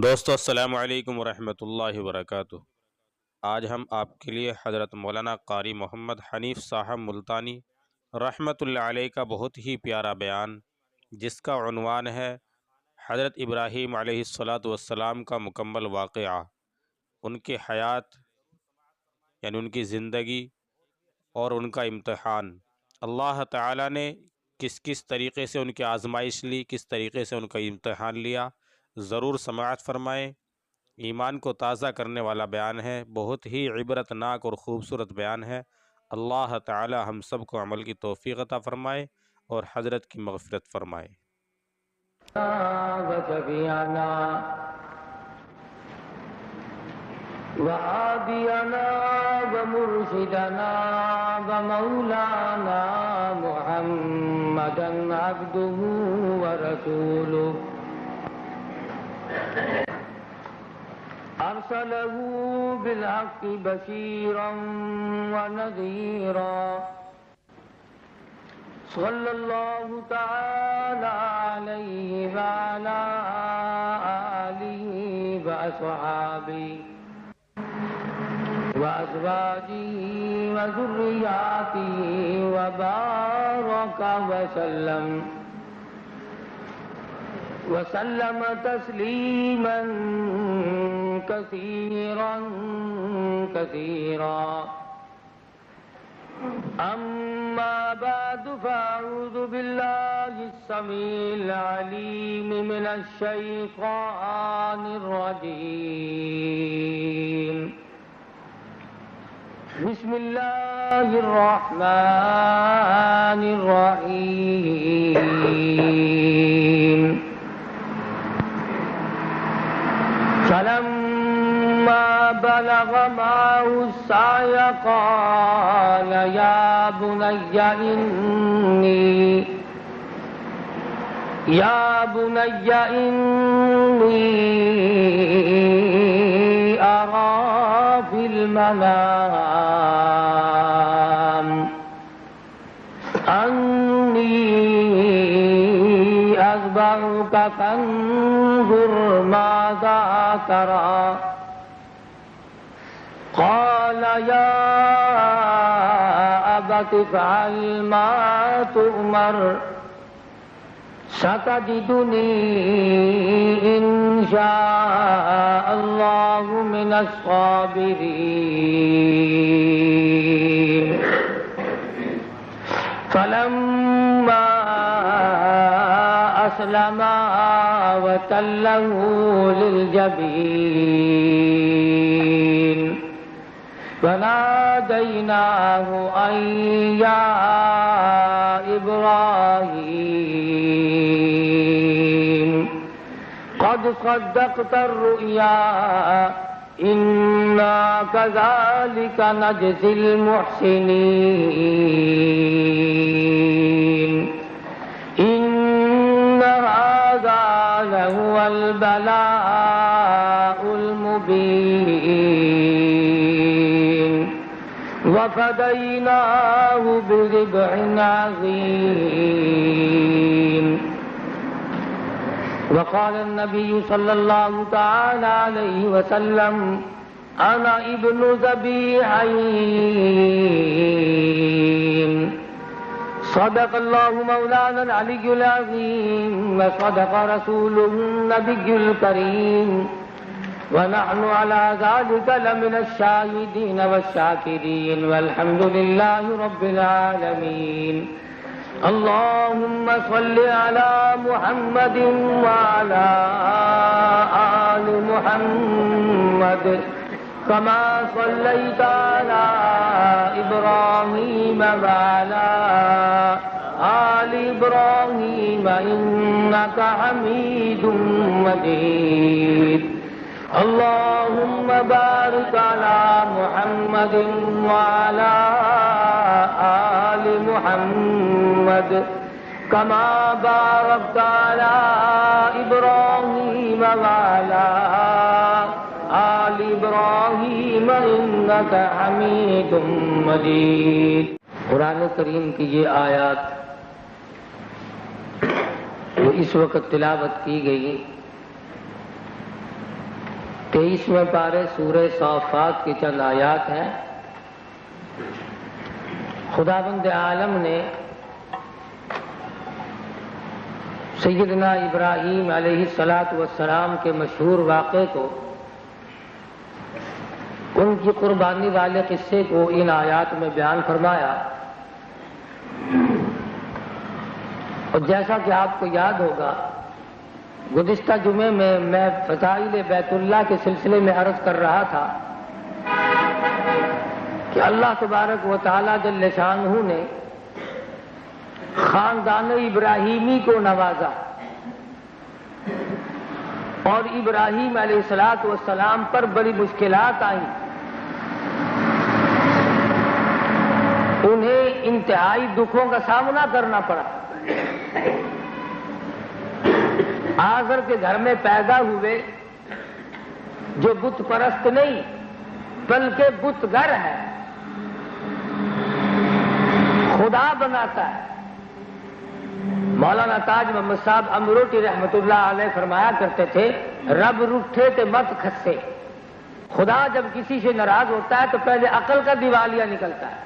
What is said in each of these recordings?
دوستو السلام علیکم ورحمۃ اللہ وبرکاتہ۔ آج ہم آپ کے لیے حضرت مولانا قاری محمد حنیف صاحب ملتانی رحمۃ اللہ علیہ کا بہت ہی پیارا بیان، جس کا عنوان ہے حضرت ابراہیم علیہ السلام کا مکمل واقعہ، ان کے حیات یعنی ان کی زندگی اور ان کا امتحان۔ اللہ تعالیٰ نے کس کس طریقے سے ان کی آزمائش لی، کس طریقے سے ان کا امتحان لیا، ضرور سماعت فرمائیں۔ ایمان کو تازہ کرنے والا بیان ہے، بہت ہی عبرت ناک اور خوبصورت بیان ہے۔ اللہ تعالی ہم سب کو عمل کی توفیق عطا فرمائے اور حضرت کی مغفرت فرمائے۔ وشفيعنا وهادينا ومرشدنا ومولانا محمدا عبده ورسوله أرسله بالحق بشيرا ونذيرا صلى الله تعالى عليه وعلى آله وأصحابه وأزواجه وذرياته وبارك وسلم تسليما كثيرا كثيرا. أما بعد فأعوذ بالله السميع العليم من الشيطان الرجيم. بسم الله الرحمن الرحيم. فلما بلغ معه السعي قال يا بني إني أرى في المنام أني أذبحك فانظر ماذا ترى. قال يا أبت افعل ما تؤمر ستجدني إن شاء الله من الصابرين. فلما أسلما وتله للجبين فناديناه أن يا إبراهيم قد صدقت الرؤيا إنا كذلك نجزي المحسنين. إن هذا لهو البلاء المبين. وفديناه بذبح عظيم. وقال النبي صلى الله تعالى عليه وسلم أنا ابن ذبيحين. صدق الله مولانا العلي العظيم وصدق رسوله النبي الكريم ونحن على ذلك لمن الشاهدين والشاكرين والحمد لله رب العالمين. اللهم صل على محمد وعلى آل محمد كما صليت على إبراهيم وعلى آل إبراهيم إنك حميد مجيد. اللهم بارك على محمد وعلى آل محمد كما باركت على إبراهيم وعلى آل إبراهيم إنك حميد مجيد. قرآن کریم کی یہ آیات جو اس وقت تلاوت کی گئی 23ویں پارے سورہ صافات کی چند آیات ہیں۔ خداوند عالم نے سیدنا ابراہیم علیہ السلام کے مشہور واقعے کو، ان کی قربانی والے قصے کو ان آیات میں بیان فرمایا، اور جیسا کہ آپ کو یاد ہوگا گزشتہ جمعے میں فضائل بیت اللہ کے سلسلے میں عرض کر رہا تھا کہ اللہ تبارک و تعالی جل شانہ نے خاندان ابراہیمی کو نوازا، اور ابراہیم علیہ السلام پر بڑی مشکلات آئیں، انہیں انتہائی دکھوں کا سامنا کرنا پڑا۔ آزر کے گھر میں پیدا ہوئے جو بت پرست نہیں بلکہ بت گر ہے، خدا بناتا ہے۔ مولانا تاج محمد صاحب امروٹی رحمت اللہ علیہ فرمایا کرتے تھے، رب روٹھے تے مت کھسے۔ خدا جب کسی سے ناراض ہوتا ہے تو پہلے عقل کا دیوالیہ نکلتا ہے۔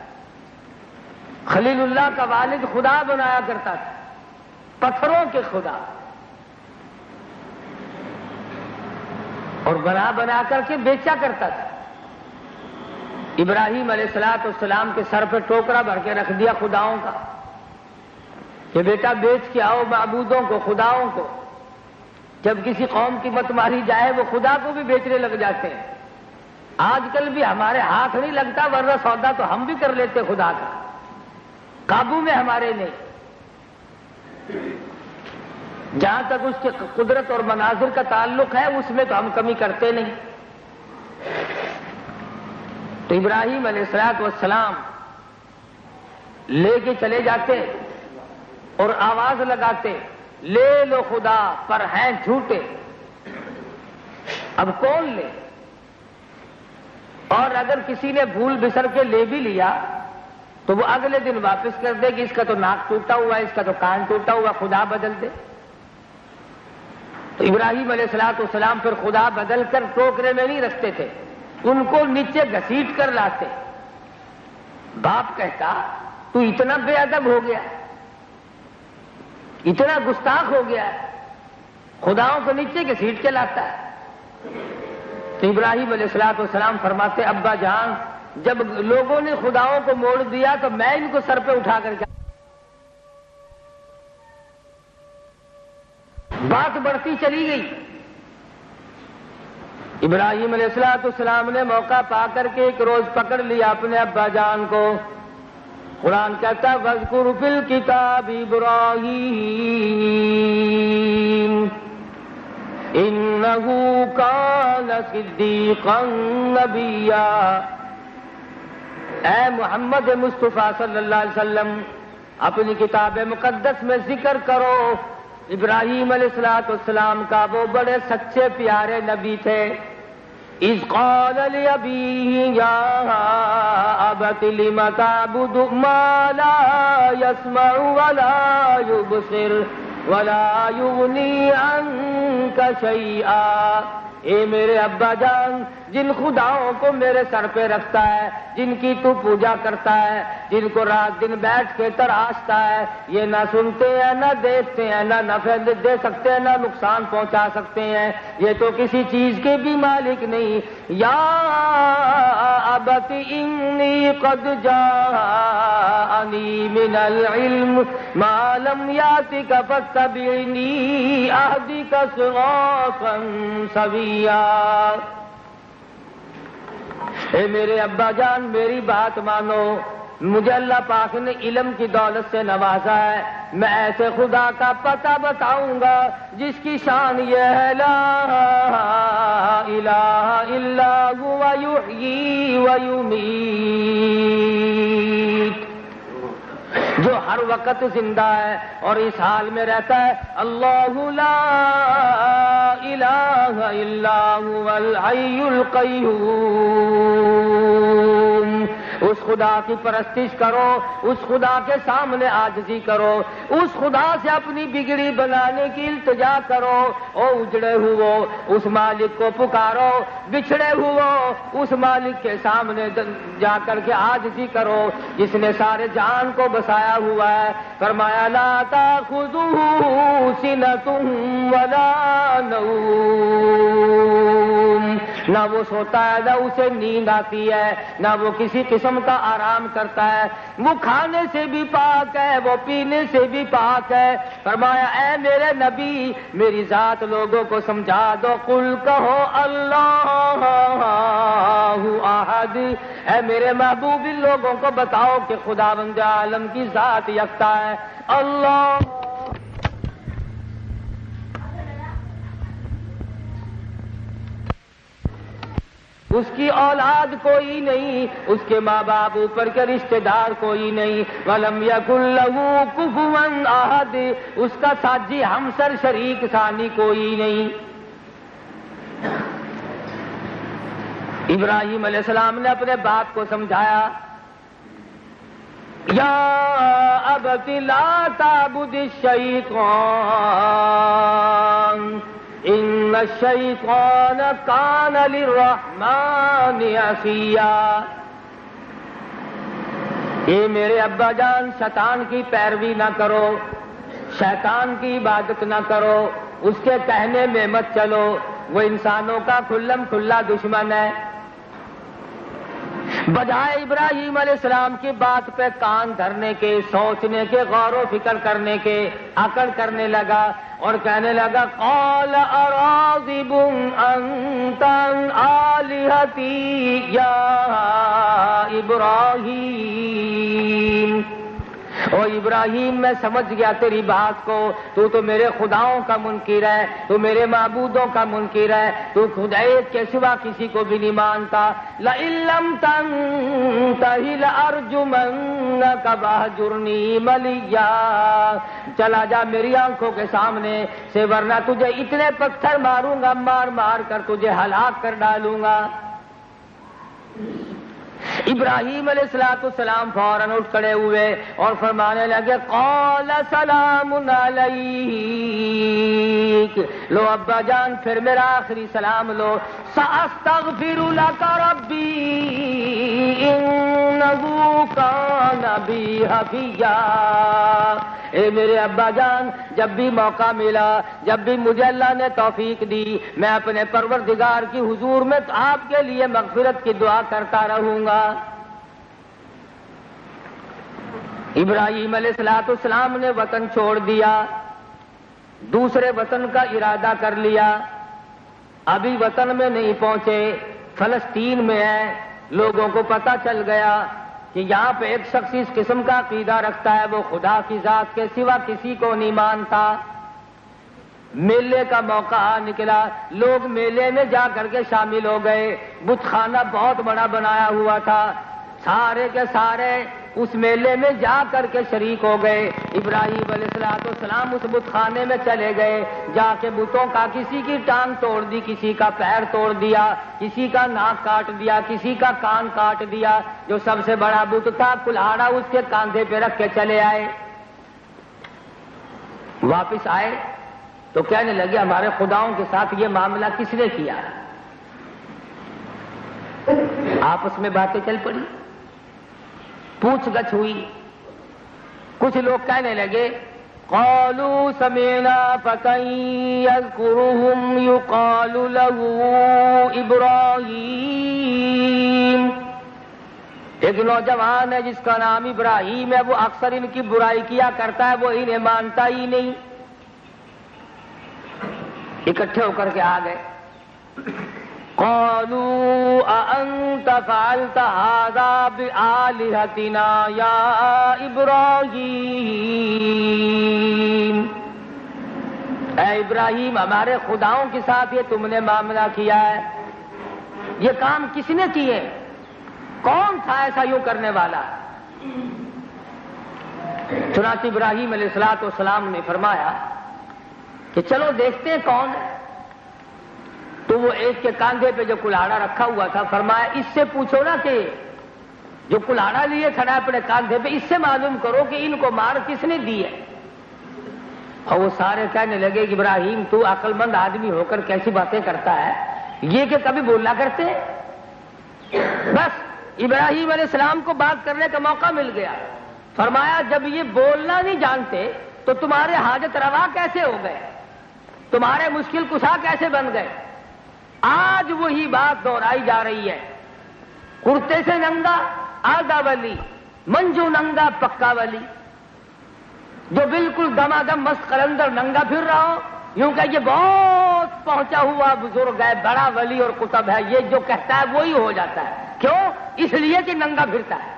خلیل اللہ کا والد خدا بنایا کرتا تھا، پتھروں کے خدا، اور بنا بنا کر کے بیچا کرتا تھا۔ ابراہیم علیہ السلام کے سر پہ ٹوکرا بھر کے رکھ دیا خداؤں کا کہ بیٹا بیچ کے آؤ معبودوں کو، خداؤں کو۔ جب کسی قوم کی مت ماری جائے وہ خدا کو بھی بیچنے لگ جاتے ہیں۔ آج کل بھی ہمارے ہاتھ نہیں لگتا، ورنہ سودا تو ہم بھی کر لیتے خدا کا، قابو میں ہمارے نہیں۔ جہاں تک اس کے قدرت اور مناظر کا تعلق ہے اس میں تو ہم کمی کرتے نہیں۔ تو ابراہیم علیہ السلام لے کے چلے جاتے اور آواز لگاتے، لے لو خدا پر ہیں جھوٹے۔ اب کون لے؟ اور اگر کسی نے بھول بسر کے لے بھی لیا تو وہ اگلے دن واپس کر دے کہ اس کا تو ناک ٹوٹا ہوا ہے، اس کا تو کان ٹوٹا ہوا، خدا بدل دے۔ تو ابراہیم علیہ السلام پھر خدا بدل کر ٹوکرے میں نہیں رکھتے تھے، ان کو نیچے گھسیٹ کر لاتے۔ باپ کہتا تو اتنا بے ادب ہو گیا، اتنا گستاخ ہو گیا، خداؤں کو نیچے گھسیٹ کے لاتا ہے۔ تو ابراہیم علیہ السلام فرماتے، ابا جان جب لوگوں نے خداؤں کو موڑ دیا تو میں ان کو سر پہ اٹھا کر کے۔ بات بڑھتی چلی گئی۔ ابراہیم علیہ السلام نے موقع پا کر کے ایک روز پکڑ لیا اپنے ابا جان کو۔ قرآن کہتا ہے وَاذْكُرْ فِي الْكِتَابِ إِبْرَاهِيمَ إِنَّهُ كَانَ صِدِّيقًا نَبِيًّا۔ اے محمد مصطفیٰ صلی اللہ علیہ وسلم، اپنی کتاب مقدس میں ذکر کرو ابراہیم علیہ السلام کا، وہ بڑے سچے پیارے نبی تھے۔ اذ قال لأبيه يا أبت لم تعبد ما لا يسمع ولا يبصر ولا يغني عنك شيئا۔ اے میرے ابا جان، جن خداؤں کو میرے سر پہ رکھتا ہے، جن کی تو پوجا کرتا ہے، جن کو رات دن بیٹھ کے تراشتا ہے، یہ نہ سنتے ہیں، نہ دیکھتے ہیں، نہ نفع دے سکتے ہیں، نہ نقصان پہنچا سکتے ہیں، یہ تو کسی چیز کے بھی مالک نہیں۔ یا ابت انی قد جاءنی من العلم ما لم یاتک فاتبعنی اہدک صراطا سویا۔ اے میرے ابا جان میری بات مانو، مجھے اللہ پاک نے علم کی دولت سے نوازا ہے، میں ایسے خدا کا پتہ بتاؤں گا جس کی شان یہ ہے لا الہ الا هو یحیی و یمیت، جو ہر وقت زندہ ہے اور اس حال میں رہتا ہے۔ اللہ لا الہ الا هو الحی القیوم اس خدا کی پرستش کرو، اس خدا کے سامنے عاجزی کرو، اس خدا سے اپنی بگڑی بنانے کی التجا کرو۔ او اجڑے ہوئے اس مالک کو پکارو، بچھڑے ہوئے اس مالک کے سامنے جا کر کے عاجزی کرو جس نے سارے جہان کو بسایا ہوا ہے۔ فرمایا لا تاخذہ سنۃ ولا نوم، نہ وہ سوتا ہے نہ اسے نیند آتی ہے، نہ وہ کسی قسم کا آرام کرتا ہے، وہ کھانے سے بھی پاک ہے، وہ پینے سے بھی پاک ہے۔ فرمایا اے میرے نبی میری ذات لوگوں کو سمجھا دو، قل کہو اللہ احد، اے میرے محبوب ان لوگوں کو بتاؤ کہ خداوند عالم کی ذات یکتا ہے، اللہ اس کی اولاد کوئی نہیں، اس کے ماں باپ اوپر کے رشتہ دار کوئی نہیں، وَلَمْ يَكُنْ لَهُ كُفُوًا أَحَدٌ، اس کا ساجی ہمسر شریک ثانی کوئی نہیں۔ ابراہیم علیہ السلام نے اپنے باپ کو سمجھایا، یا ابت لا تعبد الشیطان ان الشیطان کان للرحمن عصیا۔ اے میرے ابا جان شیطان کی پیروی نہ کرو، شیطان کی عبادت نہ کرو، اس کے کہنے میں مت چلو، وہ انسانوں کا کھلم کھلا دشمن ہے۔ بجائے ابراہیم علیہ السلام کی بات پہ کان دھرنے کے، سوچنے کے، غور و فکر کرنے کے، عقل کرنے لگا اور کہنے لگا قال اراغب انت عن آلہتی یا ابراہیم، او ابراہیم میں سمجھ گیا تیری بات کو، تو میرے خداؤں کا منکر ہے، تو میرے معبودوں کا منکر ہے، تو خدا ایک کے سوا کسی کو بھی نہیں مانتا۔ لئن لم تنتہ لارجمنک واہجرنی ملیا، چلا جا میری آنکھوں کے سامنے سے ورنہ تجھے اتنے پتھر ماروں گا، مار مار کر تجھے ہلاک کر ڈالوں گا۔ ابراہیم علیہ السلام فوراً اٹھ کھڑے ہوئے اور فرمانے لگے قال سلام علیک، لو ابا جان پھر میرا آخری سلام لو، سأستغفر لک ربی انہ کان بی حفیا۔ اے میرے ابا جان جب بھی موقع ملا، جب بھی مجھے اللہ نے توفیق دی، میں اپنے پروردگار کی حضور میں آپ کے لیے مغفرت کی دعا کرتا رہوں گا۔ ابراہیم علیہ السلام نے وطن چھوڑ دیا، دوسرے وطن کا ارادہ کر لیا، ابھی وطن میں نہیں پہنچے، فلسطین میں ہے، لوگوں کو پتہ چل گیا کہ یہاں پہ ایک شخص اس قسم کا عقیدہ رکھتا ہے، وہ خدا کی ذات کے سوا کسی کو نہیں مانتا۔ میلے کا موقع نکلا، لوگ میلے میں جا کر کے شامل ہو گئے، بت خانہ بہت بڑا بنایا ہوا تھا، سارے کے سارے اس میلے میں جا کر کے شریک ہو گئے۔ ابراہیم علیہ السلام اس بت خانے میں چلے گئے، جا کے بتوں کا کسی کی ٹانگ توڑ دی، کسی کا پیر توڑ دیا، کسی کا ناک کاٹ دیا، کسی کا کان کاٹ دیا، جو سب سے بڑا بت تھا کلہاڑا اس کے کاندھے پہ رکھ کے چلے آئے۔ واپس آئے تو کہنے لگے ہمارے خداؤں کے ساتھ یہ معاملہ کس نے کیا؟ آپس میں باتیں چل پڑی، پوچھ گچھ ہوئی، کچھ لوگ کہنے لگے قالوا سمعنا فتى يذكرهم يقال له ابراہیم، ایک نوجوان ہے جس کا نام ابراہیم ہے، وہ اکثر ان کی برائی کیا کرتا ہے، وہ انہیں مانتا ہی نہیں۔ اکٹھے ہو کر کے آ گئے، قالوا اانت فعلت هذا بآلهتنا یا ابراہیم، اے ابراہیم ہمارے خداؤں کے ساتھ یہ تم نے معاملہ کیا ہے، یہ کام کس نے کیے؟ کون تھا ایسا یوں کرنے والا؟ چنانچہ ابراہیم علیہ السلام نے فرمایا کہ چلو دیکھتے ہیں کون ہے۔ تو وہ ایک کے کاندھے پہ جو کلاڑا رکھا ہوا تھا، فرمایا اس سے پوچھو نا کہ جو کلاڑا لیے کھڑا ہے اپنے کاندھے پہ، اس سے معلوم کرو کہ ان کو مار کس نے دی ہے۔ اور وہ سارے کہنے لگے کہ ابراہیم تو عقل مند آدمی ہو کر کیسی باتیں کرتا ہے، یہ کہ کبھی بولا کرتے ہیں؟ بس ابراہیم علیہ السلام کو بات کرنے کا موقع مل گیا۔ فرمایا جب یہ بولنا نہیں جانتے تو تمہارے حاجت روا کیسے ہو گئے، تمہارے مشکل کشا کیسے بن گئے؟ آج وہی بات دہرائی جا رہی ہے۔ کرتے سے ننگا آدھا ولی، منجو ننگا پکا ولی، جو بالکل دمادم مست قلندر ننگا پھر رہا ہو، یوں کہ یہ بہت پہنچا ہوا بزرگ ہے، بڑا ولی اور قطب ہے، یہ جو کہتا ہے وہی ہو جاتا ہے۔ کیوں؟ اس لیے کہ ننگا پھرتا ہے۔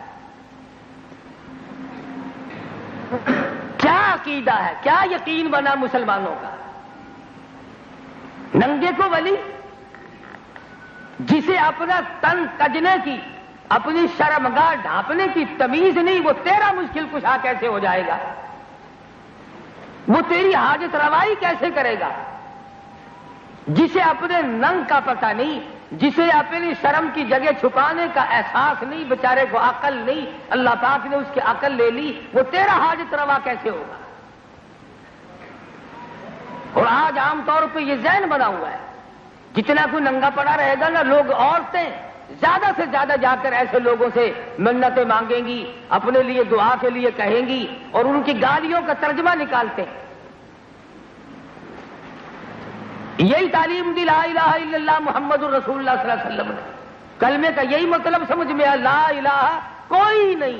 کیا عقیدہ ہے، کیا یقین بنا مسلمانوں کا؟ ننگے کو ولی، جسے اپنا تن کجنے کی، اپنی شرمگاہ ڈھانپنے کی تمیز نہیں، وہ تیرا مشکل کشا کیسے ہو جائے گا؟ وہ تیری حاجت روائی کیسے کرے گا؟ جسے اپنے ننگ کا پتہ نہیں، جسے اپنی شرم کی جگہ چھپانے کا احساس نہیں، بیچارے کو عقل نہیں، اللہ پاک نے اس کی عقل لے لی، وہ تیرا حاجت روا کیسے ہوگا؟ اور آج عام طور پہ یہ ذہن بنا ہوا ہے، جتنا کوئی ننگا پڑا رہے گا نا، لوگ عورتیں زیادہ سے زیادہ جا کر ایسے لوگوں سے منتیں مانگیں گی، اپنے لیے دعا کے لیے کہیں گی، اور ان کی گالیوں کا ترجمہ نکالتے ہیں۔ یہی تعلیم دی لا الہ الا اللہ محمد الرسول اللہ صلی اللہ علیہ وسلم نے، کلمے کا یہی مطلب سمجھ میں آیا، لا الہ کوئی نہیں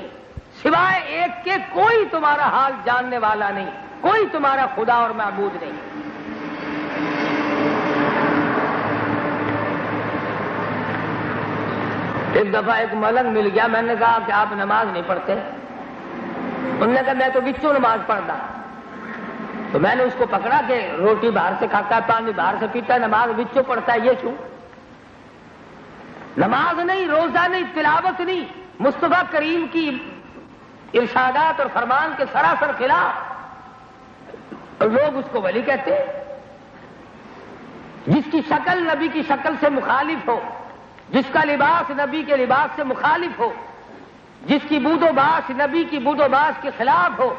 سوائے ایک کے، کوئی تمہارا حال جاننے والا نہیں، کوئی تمہارا خدا اور معبود نہیں۔ ایک دفعہ ایک ملنگ مل گیا، میں نے کہا کہ آپ نماز نہیں پڑھتے؟ انہوں نے کہا میں تو بچوں نماز پڑھتا۔ تو میں نے اس کو پکڑا کہ روٹی باہر سے کھاتا ہے، پانی باہر سے پیتا ہے، نماز بچوں پڑھتا ہے، یہ کیوں؟ نماز نہیں، روزہ نہیں، تلاوت نہیں، مصطفیٰ کریم کی ارشادات اور فرمان کے سراسر خلاف، اور لوگ اس کو ولی کہتے ہیں۔ جس کی شکل نبی کی شکل سے مخالف ہو، جس کا لباس نبی کے لباس سے مخالف ہو، جس کی بود و باس نبی کی بود و باس کے خلاف ہو،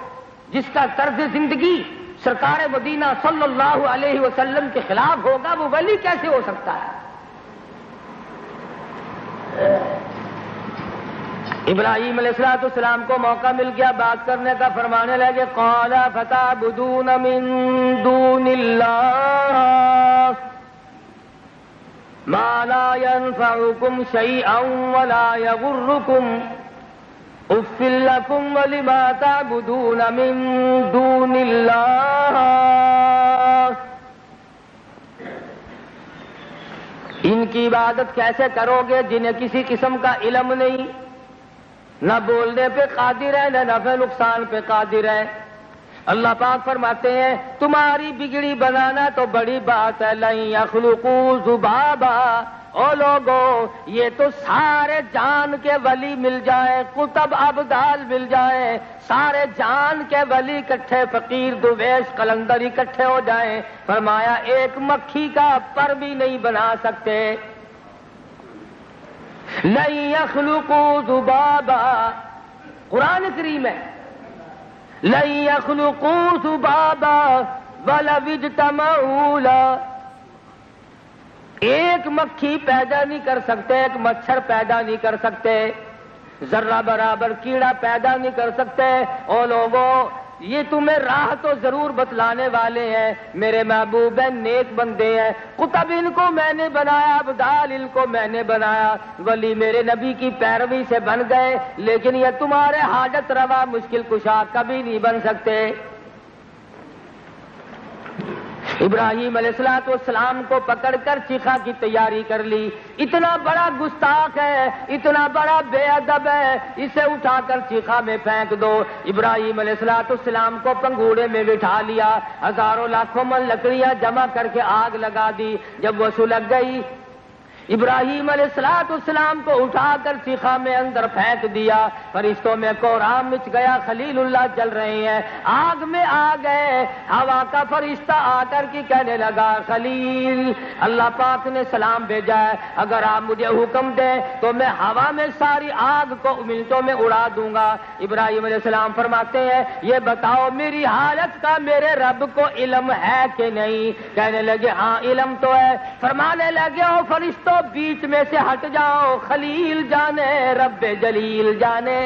جس کا طرز زندگی سرکار مدینہ صلی اللہ علیہ وسلم کے خلاف ہوگا، وہ ولی کیسے ہو سکتا ہے؟ ابراہیم علیہ السلام کو موقع مل گیا بات کرنے کا، فرمانے لگے قال فتعبدون من دون اللہ ما لا ينفعكم شيئا ولا يضركم اف لكم ولما تعبدون من دون اللہ۔ ان کی عبادت کیسے کرو گے جنہیں کسی قسم کا علم نہیں، نہ بولنے پہ قادر ہے، نہ نفع نقصان پہ قادر ہے۔ اللہ پاک فرماتے ہیں تمہاری بگڑی بنانا تو بڑی بات ہے، لن یخلقوا ذبابا، او لوگو یہ تو سارے جان کے ولی مل جائیں، قطب ابدال مل جائیں، سارے جان کے ولی اکٹھے، فقیر درویش قلندر اکٹھے ہو جائیں، فرمایا ایک مکھی کا پر بھی نہیں بنا سکتے۔ لن یخلقوا ذبابا، قرآن کریم ہے، لن یخلقوا ذبابا ولو اجتمعوا لہ، ایک مکھی پیدا نہیں کر سکتے، ایک مچھر پیدا نہیں کر سکتے، ذرہ برابر کیڑا پیدا نہیں کر سکتے۔ او لوگوں یہ تمہیں راہ تو ضرور بتلانے والے ہیں، میرے محبوب ہیں، نیک بندے ہیں، قطب ان کو میں نے بنایا، ابدال ان کو میں نے بنایا، ولی میرے نبی کی پیروی سے بن گئے، لیکن یہ تمہارے حاجت روا مشکل کشا کبھی نہیں بن سکتے۔ ابراہیم علیہ السلام کو پکڑ کر چیخا کی تیاری کر لی، اتنا بڑا گستاخ ہے، اتنا بڑا بے ادب ہے، اسے اٹھا کر چیخا میں پھینک دو۔ ابراہیم علیہ السلام کو پنگوڑے میں بٹھا لیا، ہزاروں لاکھوں من لکڑیاں جمع کر کے آگ لگا دی۔ جب وہ سلگ گئی، ابراہیم علیہ السلام کو اٹھا کر سیخا میں اندر پھینک دیا، فرشتوں میں کوہرام مچ گیا، خلیل اللہ جل رہے ہیں، آگ میں آ گئے۔ ہوا کا فرشتہ آ کر کے کہنے لگا خلیل اللہ پاک نے سلام بھیجا ہے، اگر آپ مجھے حکم دیں تو میں ہوا میں ساری آگ کو منٹوں میں اڑا دوں گا۔ ابراہیم علیہ السلام فرماتے ہیں یہ بتاؤ میری حالت کا میرے رب کو علم ہے کہ نہیں؟ کہنے لگے ہاں علم تو ہے۔ فرمانے لگے او فرشتوں بیچ میں سے ہٹ جاؤ، خلیل جانے رب جلیل جانے۔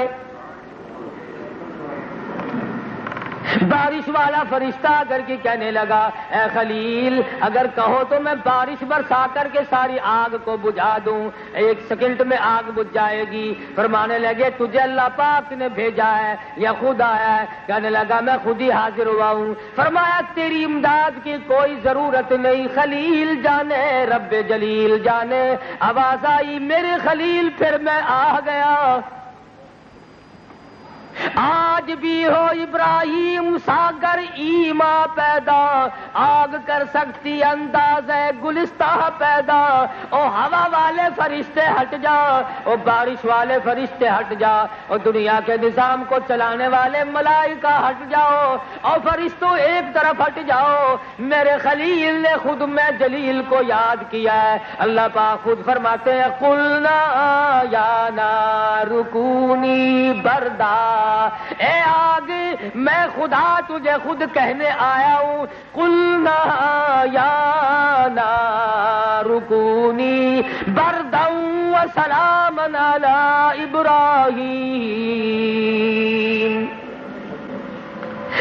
بارش والا فرشتہ اگر کی کہنے لگا اے خلیل اگر کہو تو میں بارش برسا کر کے ساری آگ کو بجھا دوں، 1 سیکنڈ میں آگ بجھ جائے گی۔ فرمانے لگے تجھے اللہ پاک نے بھیجا ہے یا خود آیا ہے؟ کہنے لگا میں خود ہی حاضر ہوا ہوں۔ فرمایا تیری امداد کی کوئی ضرورت نہیں، خلیل جانے رب جلیل جانے۔ آواز آئی میرے خلیل پھر میں آ گیا۔ آج بھی ہو ابراہیم ساگر ایما پیدا، آگ کر سکتی انداز ہے گلستہ پیدا۔ او ہوا والے فرشتے ہٹ جا، او بارش والے فرشتے ہٹ جا، او دنیا کے نظام کو چلانے والے ملائکہ ہٹ جاؤ، او فرشتوں ایک طرف ہٹ جاؤ، میرے خلیل نے خود میں جلیل کو یاد کیا ہے۔ اللہ پاک خود فرماتے ہیں قلنا یا نار کونی بردا، اے آگ میں خدا تجھے خود کہنے آیا ہوں، قلنا یا نار کونی بردا وسلاما علی ابراہیم۔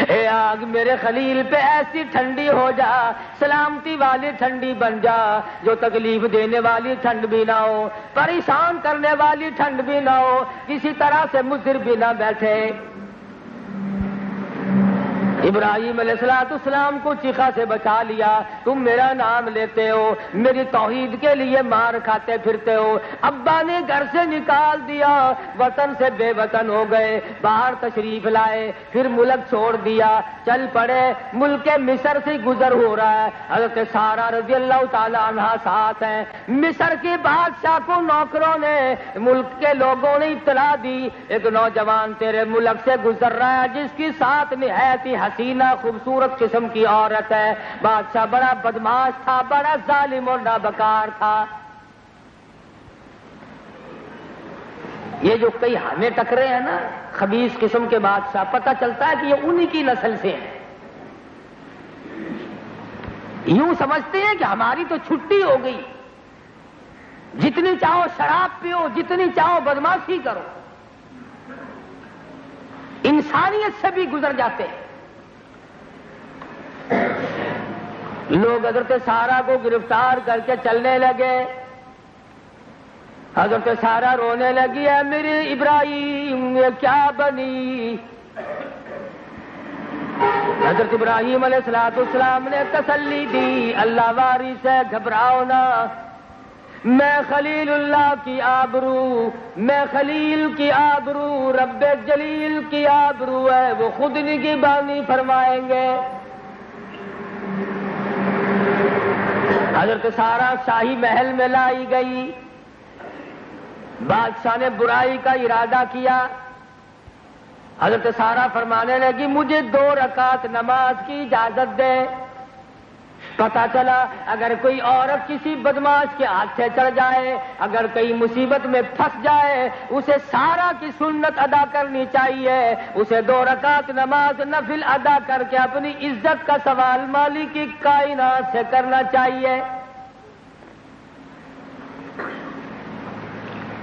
اے آگ میرے خلیل پہ ایسی ٹھنڈی ہو جا، سلامتی والی ٹھنڈی بن جا، جو تکلیف دینے والی ٹھنڈ بھی نہ ہو، پریشان کرنے والی ٹھنڈ بھی نہ ہو، کسی طرح سے مضر بھی نہ بیٹھے۔ ابراہیم علیہ السلام کو چیخا سے بچا لیا، تم میرا نام لیتے ہو، میری توحید کے لیے مار کھاتے پھرتے ہو، ابا نے گھر سے نکال دیا، وطن سے بے وطن ہو گئے، باہر تشریف لائے، پھر ملک چھوڑ دیا، چل پڑے، ملک مصر سے گزر ہو رہا ہے، حضرت سارہ رضی اللہ تعالی عنہا ساتھ ہیں۔ مصر کے بادشاہ کو نوکروں نے، ملک کے لوگوں نے اطلاع دی ایک نوجوان تیرے ملک سے گزر رہا ہے جس کی ساتھ نہایت ہی حسینہ خوبصورت قسم کی عورت ہے۔ بادشاہ بڑا بدماش تھا، بڑا ظالم اور نابکار تھا۔ یہ جو کئی ہمیں ٹکرے ہیں نا خبیث قسم کے بادشاہ، پتہ چلتا ہے کہ یہ انہی کی نسل سے ہیں۔ یوں سمجھتے ہیں کہ ہماری تو چھٹی ہو گئی، جتنی چاہو شراب پیو، جتنی چاہو بدماشی کرو، انسانیت سے بھی گزر جاتے ہیں۔ لوگ حضرت سارہ کو گرفتار کر کے چلنے لگے، حضرت سارہ رونے لگی ہے میرے ابراہیم یہ کیا بنی؟ حضرت ابراہیم علیہ السلام نے تسلی دی، اللہ وارث ہے گھبراؤ نہ، میں خلیل اللہ کی آبرو، میں خلیل کی آبرو رب جلیل کی آبرو ہے، وہ خود نگہبانی فرمائیں گے۔ حضرت سارہ شاہی محل میں لائی گئی، بادشاہ نے برائی کا ارادہ کیا، حضرت سارہ فرمانے لگی مجھے 2 رکعت نماز کی اجازت دے۔ پتہ چلا اگر کوئی عورت کسی بدماش کے ہاتھ سے چڑھ جائے، اگر کئی مصیبت میں پھنس جائے، اسے سارہ کی سنت ادا کرنی چاہیے، اسے 2 رکعت نماز نفل ادا کر کے اپنی عزت کا سوال مالک کی کائنات سے کرنا چاہیے۔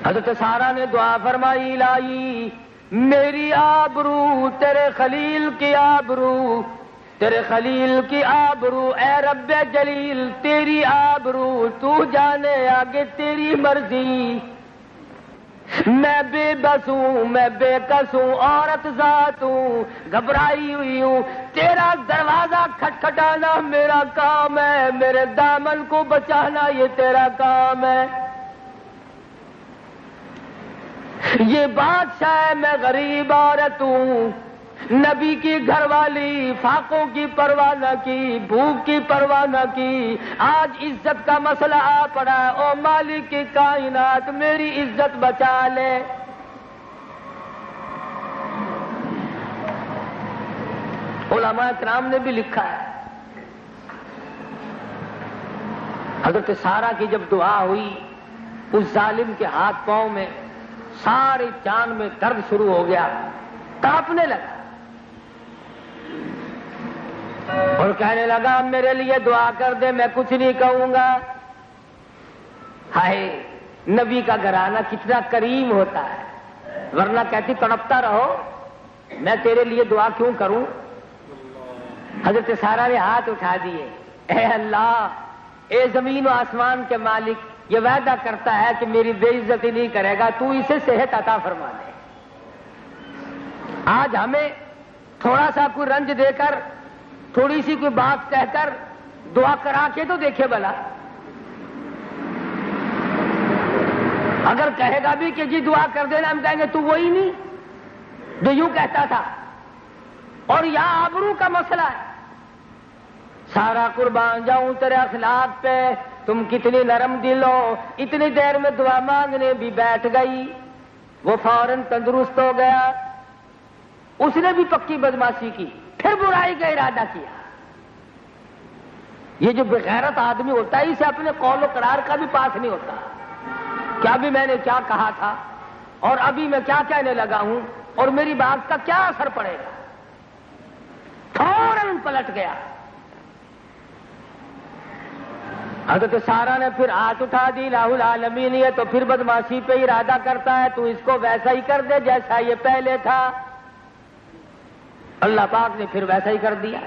حضرت سارہ نے دعا فرمائی الہی میری آبرو تیرے خلیل کی آبرو، تیرے خلیل کی آبرو، اے رب جلیل تیری آبرو، تو جانے آگے تیری مرضی۔ میں بے بس ہوں، میں بے کس ہوں، عورت ذات ہوں، گھبرائی ہوئی ہوں، تیرا دروازہ کھٹکھٹانا میرا کام ہے، میرے دامن کو بچانا یہ تیرا کام ہے۔ یہ بادشاہ ہے، میں غریب عورت ہوں، نبی کی گھر والی فاقوں کی پرواہ نہ کی، بھوک کی پرواہ نہ کی، آج عزت کا مسئلہ آ پڑا، او مالک کی کائنات میری عزت بچا لے۔ علماء کرام نے بھی لکھا ہے، حضرت سارہ کی جب دعا ہوئی، اس ظالم کے ہاتھ پاؤں میں ساری جان میں درد شروع ہو گیا، کانپنے لگا اور کہنے لگا میرے لیے دعا کر دے، میں کچھ نہیں کہوں گا۔ ہائے، نبی کا گھرانہ کتنا کریم ہوتا ہے، ورنہ کہتی تڑپتا رہو، میں تیرے لیے دعا کیوں کروں۔ حضرت سارہ نے ہاتھ اٹھا دیے، اے اللہ، اے زمین و آسمان کے مالک، یہ وعدہ کرتا ہے کہ میری بے عزتی نہیں کرے گا، تو اسے صحت عطا فرما دے۔ آج ہمیں تھوڑا سا کوئی رنج دے کر، تھوڑی سی کوئی بات کہہ کر دعا کرا کے تو دیکھے بلا۔ اگر کہے گا بھی کہ جی دعا کر دینا، ہم کہیں گے تو وہی نہیں جو یوں کہتا تھا۔ اور یہاں آبرو کا مسئلہ ہے، سارا قربان جاؤں تیرے اخلاق پہ، تم کتنی نرم دل ہو، اتنی دیر میں دعا مانگنے بھی بیٹھ گئی، وہ فوراً تندرست ہو گیا۔ اس نے بھی پکی بدماشی کی، پھر برائی کا ارادہ کیا۔ یہ جو بغیرت آدمی ہوتا ہے، اسے اپنے قول و قرار کا بھی پاس نہیں ہوتا کہ ابھی میں نے کیا کہا تھا اور ابھی میں کیا کہنے لگا ہوں اور میری بات کا کیا اثر پڑے گا۔ فوراً پلٹ گیا۔ حضرت سارہ نے پھر ہاتھ اٹھا دی، الہ العالمین یہ تو پھر بدماشی پہ ارادہ کرتا ہے، تو اس کو ویسا ہی کر دے جیسا یہ پہلے تھا۔ اللہ پاک نے پھر ویسا ہی کر دیا۔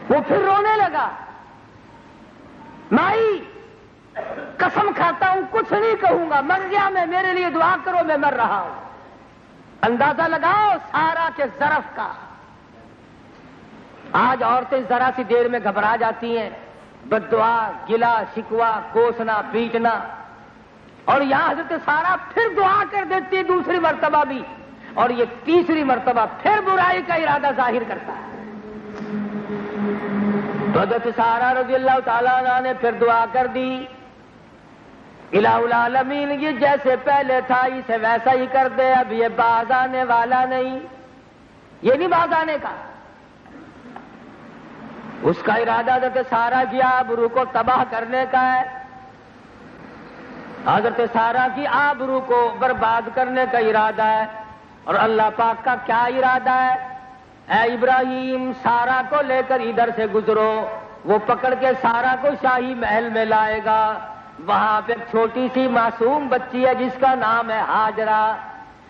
وہ پھر رونے لگا، مائی قسم کھاتا ہوں کچھ نہیں کہوں گا، مر گیا میں، میرے لیے دعا کرو، میں مر رہا ہوں۔ اندازہ لگاؤ سارہ کے ظرف کا۔ آج عورتیں ذرا سی دیر میں گھبرا جاتی ہیں، بددعا، گلا شکوا، کوسنا پیٹنا، اور یہاں حضرت سارہ پھر دعا کر دیتی ہے دوسری مرتبہ بھی، اور یہ تیسری مرتبہ پھر برائی کا ارادہ ظاہر کرتا ہے۔ تو حضرت سارہ رضی اللہ تعالیٰ عنہ نے پھر دعا کر دی، الہ العالمین یہ جیسے پہلے تھا اسے ویسا ہی کر دے، اب یہ باز آنے والا نہیں، یہ نہیں باز آنے کا۔ اس کا ارادہ حضرت سارہ کی آبرو کو تباہ کرنے کا ہے، حضرت سارہ کی آبرو کو برباد کرنے کا ارادہ ہے۔ اور اللہ پاک کا کیا ارادہ ہے؟ اے ابراہیم، سارہ کو لے کر ادھر سے گزرو، وہ پکڑ کے سارہ کو شاہی محل میں لائے گا۔ وہاں پہ ایک چھوٹی سی معصوم بچی ہے جس کا نام ہے ہاجرہ۔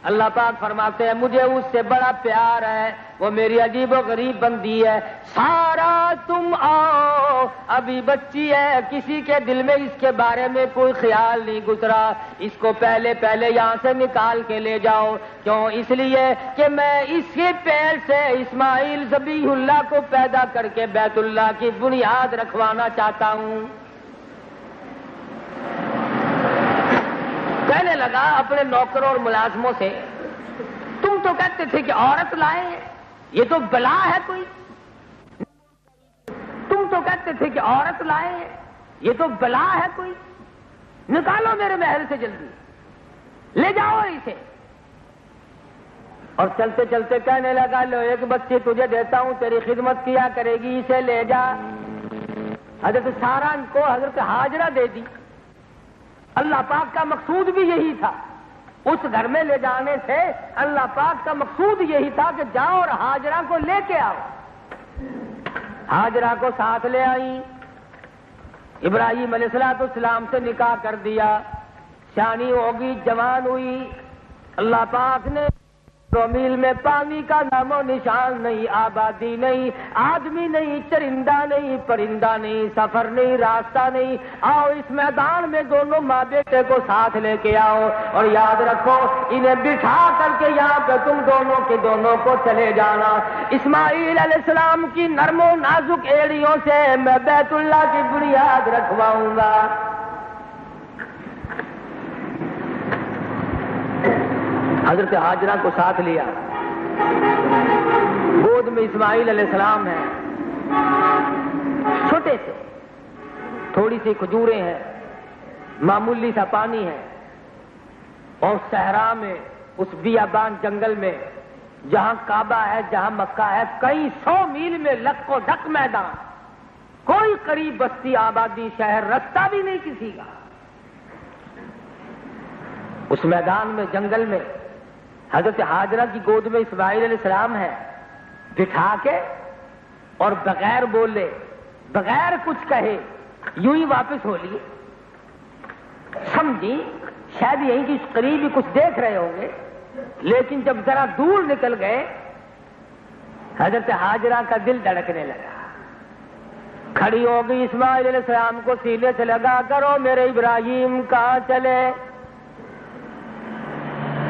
اللہ پاک فرماتے ہیں مجھے اس سے بڑا پیار ہے، وہ میری عجیب و غریب بندی ہے۔ سارا تم آؤ، ابھی بچی ہے، کسی کے دل میں اس کے بارے میں کوئی خیال نہیں گزرا، اس کو پہلے یہاں سے نکال کے لے جاؤ۔ کیوں؟ اس لیے کہ میں اس کے پیڑ سے اسماعیل ذبیح اللہ کو پیدا کر کے بیت اللہ کی بنیاد رکھوانا چاہتا ہوں۔ کہنے لگا اپنے نوکروں اور ملازموں سے، تم تو کہتے تھے کہ عورت لائیں، یہ تو بلا ہے کوئی، تم تو کہتے تھے کہ عورت لائیں، یہ تو بلا ہے کوئی، نکالو میرے محل سے جلدی، لے جاؤ اسے۔ اور چلتے چلتے کہنے لگا لو ایک بچی تجھے دیتا ہوں، تیری خدمت کیا کرے گی، اسے لے جا۔ حضرت سارہ کو حضرت ہاجرہ دے دی۔ اللہ پاک کا مقصود بھی یہی تھا، اس گھر میں لے جانے سے اللہ پاک کا مقصود یہی تھا کہ جاؤ اور ہاجرہ کو لے کے آؤ۔ ہاجرہ کو ساتھ لے آئی، ابراہیم علیہ السلام سے نکاح کر دیا، شانی ہوگی، جوان ہوئی۔ اللہ پاک نے میل میں پانی کا نام و نشان نہیں، آبادی نہیں، آدمی نہیں، چرندہ نہیں، پرندہ نہیں، سفر نہیں، راستہ نہیں۔ آؤ اس میدان میں دونوں ماں بیٹے کو ساتھ لے کے آؤ، اور یاد رکھو انہیں بٹھا کر کے یہاں پہ تم دونوں کے دونوں کو چلے جانا۔ اسماعیل علیہ السلام کی نرم و نازک ایڑیوں سے میں بیت اللہ کی بنیاد رکھواؤں گا۔ حضرت ہاجرہ کو ساتھ لیا، گود میں اسماعیل علیہ السلام ہیں، چھوٹے سے، تھوڑی سی کھجوریں ہیں، معمولی سا پانی ہے، اور صحرا میں اس بیابان جنگل میں جہاں کعبہ ہے، جہاں مکہ ہے، کئی 100 میل میں لک و ڈک میدان، کوئی قریب بستی آبادی شہر رستہ بھی نہیں کسی کا۔ اس میدان میں جنگل میں حضرت ہاجرہ کی گود میں اسماعیل علیہ السلام ہے، بٹھا کے اور بغیر بولے بغیر کچھ کہے یوں ہی واپس ہو لیے۔ سمجھی شاید یہیں کی قریب ہی کچھ دیکھ رہے ہوں گے، لیکن جب ذرا دور نکل گئے حضرت ہاجرہ کا دل دھڑکنے لگا، کھڑی ہو گئی، اسماعیل علیہ السلام کو سینے سے لگا کرو، میرے ابراہیم کہاں چلے؟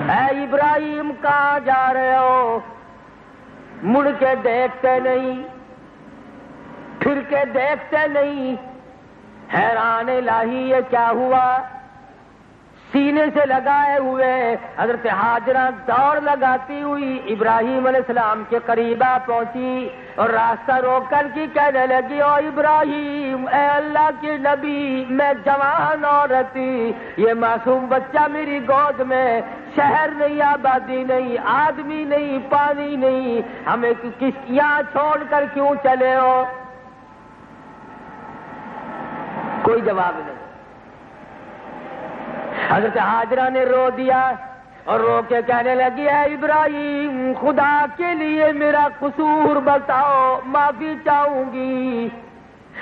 اے ابراہیم کہاں جا رہے ہو؟ مڑ کے دیکھتے نہیں، پھر کے دیکھتے نہیں، حیران الہی یہ کیا ہوا؟ سینے سے لگائے ہوئے حضرت ہاجرہ دوڑ لگاتی ہوئی ابراہیم علیہ السلام کے قریب پہنچی اور راستہ روک کر کے کہنے لگی، او ابراہیم، اے اللہ کے نبی، میں جوان عورت، یہ معصوم بچہ میری گود میں، شہر نہیں، آبادی نہیں، آدمی نہیں، پانی نہیں، ہمیں کس یہاں چھوڑ کر کیوں چلے ہو؟ کوئی جواب نہیں۔ حضرت ہاجرہ نے رو دیا اور رو کے کہنے لگی، اے ابراہیم، خدا کے لیے میرا قصور بتاؤ، معافی چاہوں گی،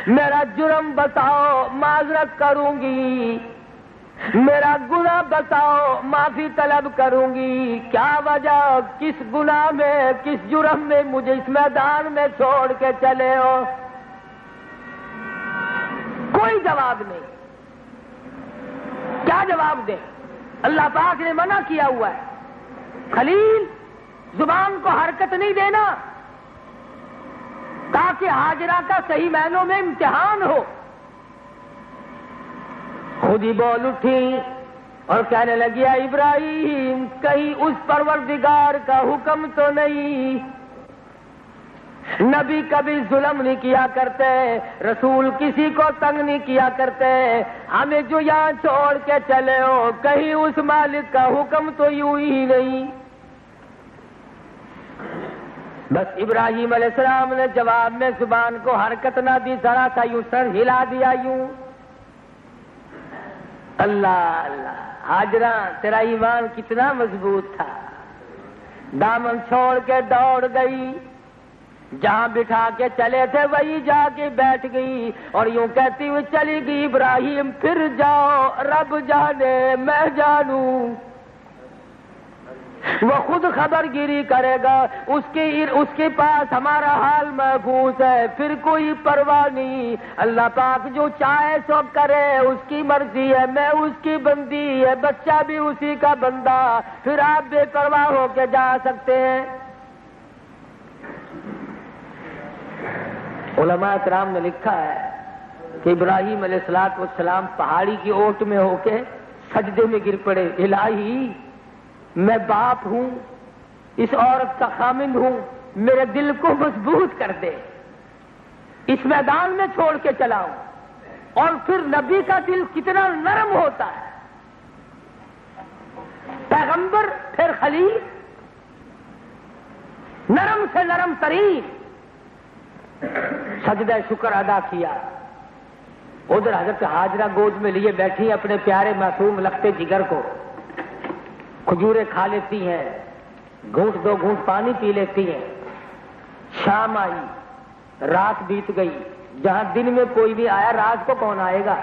میرا جرم بتاؤ، معذرت کروں گی، میرا گناہ بتاؤ، معافی طلب کروں گی، کیا وجہ، کس گناہ میں، کس جرم میں مجھے اس میدان میں چھوڑ کے چلے ہو؟ کوئی جواب نہیں۔ کیا جواب دیں؟ اللہ پاک نے منع کیا ہوا ہے، خلیل زبان کو حرکت نہیں دینا تاکہ ہاجرہ کا صحیح معنوں میں امتحان ہو۔ خود ہی بول اٹھی اور کہنے لگی، اے ابراہیم، کہیں اس پروردگار کا حکم تو نہیں؟ نبی کبھی ظلم نہیں کیا کرتے، رسول کسی کو تنگ نہیں کیا کرتے، ہمیں جو یہاں چھوڑ کے چلے ہو کہیں اس مالک کا حکم تو یوں ہی نہیں؟ بس ابراہیم علیہ السلام نے جواب میں زبان کو حرکت نہ دی، ذرا سا یوں سر ہلا دیا یوں۔ اللہ اللہ، ہاجرہ تیرا ایمان کتنا مضبوط تھا، دامن چھوڑ کے دوڑ گئی، جہاں بٹھا کے چلے تھے وہی جا کے بیٹھ گئی اور یوں کہتی ہوئی چلی گئی، ابراہیم پھر جاؤ، رب جانے میں جانوں، وہ خود خبر گیری کرے گا، اس کے پاس ہمارا حال محفوظ ہے، پھر کوئی پرواہ نہیں، اللہ پاک جو چاہے سو کرے، اس کی مرضی ہے، میں اس کی بندی ہے، بچہ بھی اسی کا بندہ، پھر آپ بے پرواہ ہو کے جا سکتے ہیں۔ علماء کرام نے لکھا ہے کہ ابراہیم علیہ السلام پہاڑی کی اوٹ میں ہو کے سجدے میں گر پڑے، الہی میں باپ ہوں، اس عورت کا خامند ہوں، میرے دل کو مضبوط کر دے، اس میدان میں چھوڑ کے چلا ہوں۔ اور پھر نبی کا دل کتنا نرم ہوتا ہے، پیغمبر پھر خلیل، نرم سے نرم ترین، سجدہ شکر ادا کیا۔ ادھر حضرت ہاجرہ گود میں لیے بیٹھی اپنے پیارے معصوم لگتے جگر کو، کھجوریں کھا لیتی ہیں، گھونٹ دو گھونٹ پانی پی لیتی ہیں۔ شام آئی، رات بیت گئی، جہاں دن میں کوئی نہیں آیا رات کو کون آئے گا؟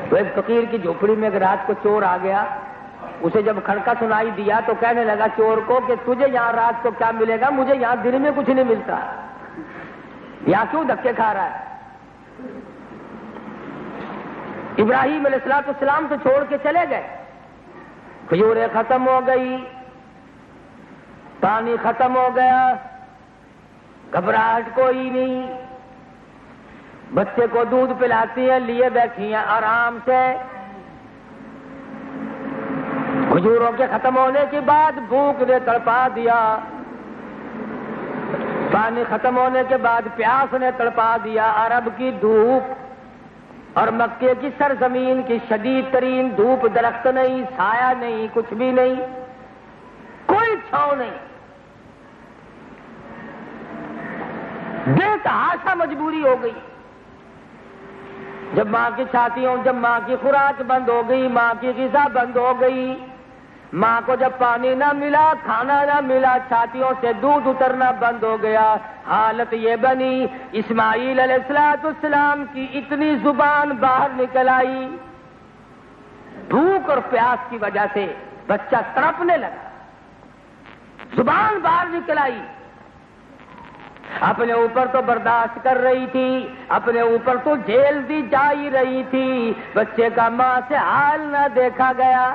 تو ایک فقیر کی جھوپڑی میں اگر رات کو چور آ گیا، اسے جب کھڑکا سنائی دیا تو کہنے لگا چور کو کہ تجھے یہاں رات کو کیا ملے گا، مجھے یہاں دن میں کچھ نہیں ملتا، یہاں کیوں دھکے کھا رہا ہے؟ ابراہیم علیہ السلام تو چھوڑ کے چلے گئے، کھجوریں ختم ہو گئی، پانی ختم ہو گیا، گھبراہٹ کوئی نہیں، بچے کو دودھ پلاتی ہیں، لیے بیٹھی ہیں آرام سے۔ کھجوروں کے ختم ہونے کے بعد بھوک نے تڑپا دیا، پانی ختم ہونے کے بعد پیاس نے تڑپا دیا، عرب کی دھوپ اور مکے کی سرزمین کی شدید ترین دھوپ، درخت نہیں، سایہ نہیں، کچھ بھی نہیں، کوئی چھاؤں نہیں، بے تحاشا مجبوری ہو گئی۔ جب ماں کی چھاتیوں، جب ماں کی خوراک بند ہو گئی، ماں کی غذا بند ہو گئی، ماں کو جب پانی نہ ملا، کھانا نہ ملا، چھاتیوں سے دودھ اترنا بند ہو گیا، حالت یہ بنی اسماعیل علیہ السلام کی اتنی زبان باہر نکل آئی، بھوک اور پیاس کی وجہ سے بچہ تڑپنے لگا، زبان باہر نکل آئی۔ اپنے اوپر تو برداشت کر رہی تھی، اپنے اوپر تو جھیل دی جا ہی رہی تھی، بچے کا ماں سے حال نہ دیکھا گیا۔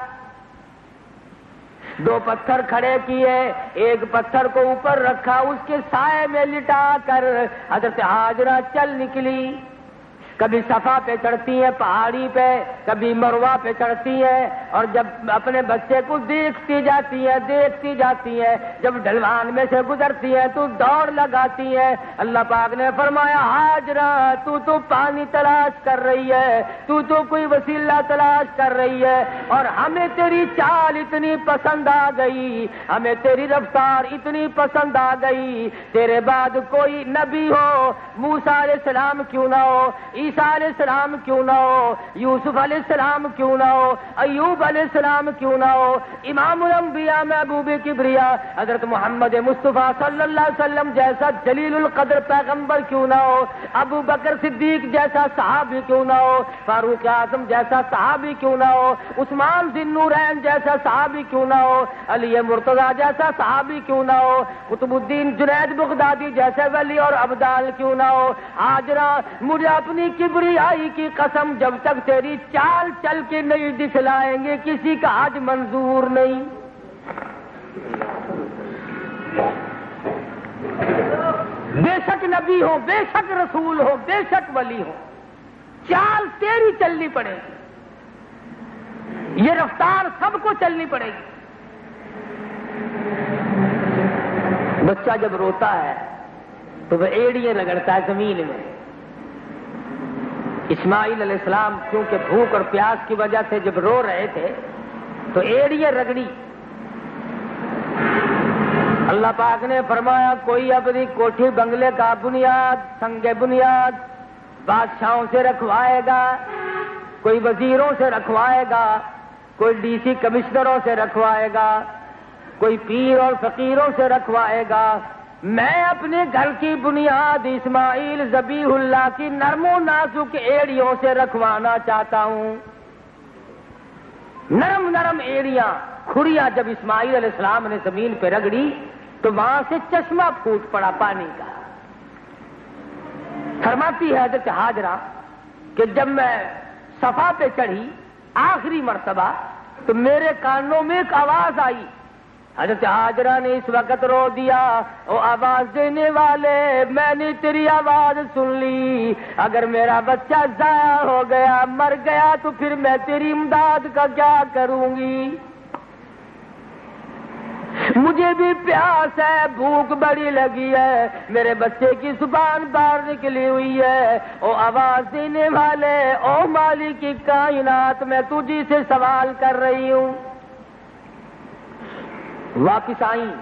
دو پتھر کھڑے کیے، ایک پتھر کو اوپر رکھا، اس کے سائے میں لٹا کر حضرت ہاجرہ چل نکلی۔ کبھی صفا پہ چڑھتی ہیں پہاڑی پہ، کبھی مروہ پہ چڑھتی ہیں، اور جب اپنے بچے کو دیکھتی جاتی ہیں، جب ڈھلوان میں سے گزرتی ہیں تو دوڑ لگاتی ہیں۔ اللہ پاک نے فرمایا ہاجرہ تو پانی تلاش کر رہی ہے، تو کوئی وسیلہ تلاش کر رہی ہے، اور ہمیں تیری چال اتنی پسند آ گئی، ہمیں تیری رفتار اتنی پسند آ گئی، تیرے بعد کوئی نبی ہو، موسیٰ علیہ السلام کیوں نہ ہو، عیسیٰ علیہ السلام کیوں نہ ہو، یوسف علیہ السلام کیوں نہ ہو، ایوب علیہ السلام کیوں نہ ہو، امام الانبیاء محبوب کبریا حضرت محمد مصطفیٰ صلی اللہ علیہ وسلم جیسا جلیل القدر پیغمبر کیوں نہ ہو، ابو بکر صدیق جیسا صحابی کیوں نہ ہو، فاروق اعظم جیسا صحابی کیوں نہ ہو، عثمان ذی النورین جیسا صحابی کیوں نہ ہو، علی مرتضیٰ جیسا صحابی کیوں نہ ہو، قطب الدین جنید بغدادی جیسے ولی اور ابدال کیوں نہ ہو۔ ہاجرہ مجھے اپنی کبریائی کی قسم، جب تک تیری چال چل کے نہیں دکھلائیں گے کسی کا حج منظور نہیں۔ بے شک نبی ہو، بے شک رسول ہو، بے شک ولی ہو، چال تیری چلنی پڑے گی، یہ رفتار سب کو چلنی پڑے گی۔ بچہ جب روتا ہے تو وہ ایڑیاں رگڑتا ہے زمین میں۔ اسماعیل علیہ السلام کیونکہ بھوک اور پیاس کی وجہ سے جب رو رہے تھے تو ایڑیاں رگڑی۔ اللہ پاک نے فرمایا کوئی اپنی کوٹھی بنگلے کا بنیاد، سنگ بنیاد بادشاہوں سے رکھوائے گا، کوئی وزیروں سے رکھوائے گا، کوئی ڈی سی کمشنروں سے رکھوائے گا، کوئی پیر اور فقیروں سے رکھوائے گا، میں اپنے گھر کی بنیاد اسماعیل ذبیح اللہ کی نرم و نازک ایڑیوں سے رکھوانا چاہتا ہوں۔ نرم نرم ایڑیاں، کھڑیاں جب اسماعیل علیہ السلام نے زمین پہ رگڑی تو وہاں سے چشمہ پھوٹ پڑا پانی کا۔ فرماتی ہے حضرت ہاجرہ کہ جب میں صفا پہ چڑھی آخری مرتبہ تو میرے کانوں میں ایک آواز آئی۔ حضرت ہاجرہ نے اس وقت رو دیا، او آواز دینے والے، میں نے تیری آواز سن لی، اگر میرا بچہ ضائع ہو گیا، مر گیا تو پھر میں تیری امداد کا کیا کروں گی؟ مجھے بھی پیاس ہے، بھوک بڑی لگی ہے، میرے بچے کی زبان باہر نکلی ہوئی ہے، او آواز دینے والے، او مالک کی کائنات، میں تجھی سے سوال کر رہی ہوں۔ واپس آئیں،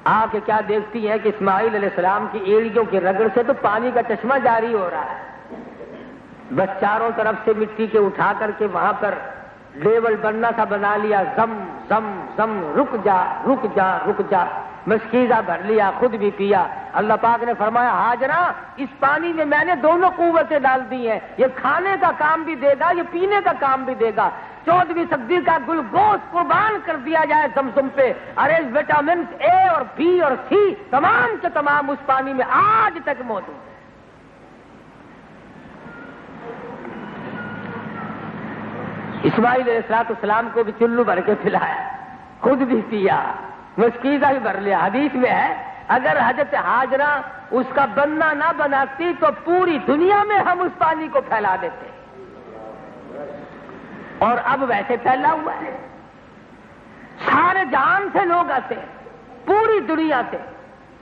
آ کے کیا دیکھتی ہے کہ اسماعیل علیہ السلام کی ایڑیوں کی رگڑ سے تو پانی کا چشمہ جاری ہو رہا ہے، بس چاروں طرف سے مٹی کے اٹھا کر کے وہاں پر لیول بننا سا بنا لیا، زم زم زم، رک جا رک جا رک جا، مشکیزہ بھر لیا، خود بھی پیا۔ اللہ پاک نے فرمایا ہاجرہ اس پانی میں میں نے دونوں قوتیں ڈال دی ہیں، یہ کھانے کا کام بھی دے گا، یہ پینے کا کام بھی دے گا۔ 14ویں صدی کا گلوکوز قربان کر دیا جائے زمزم پہ، ارے وٹامن اے اور بی اور سی تمام کے تمام اس پانی میں آج تک موجود ہیں۔ اسماعیل علیہ السلام کو بھی چلو بھر کے پلایا، خود بھی پیا، مشکیزہ بھی بھر لیا۔ حدیث میں ہے اگر حضرت ہاجرہ اس کا بننا نہ بناتی تو پوری دنیا میں ہم اس پانی کو پھیلا دیتے، اور اب ویسے پھیلا ہوا ہے۔ سارے جہان سے لوگ آتے ہیں، پوری دنیا سے،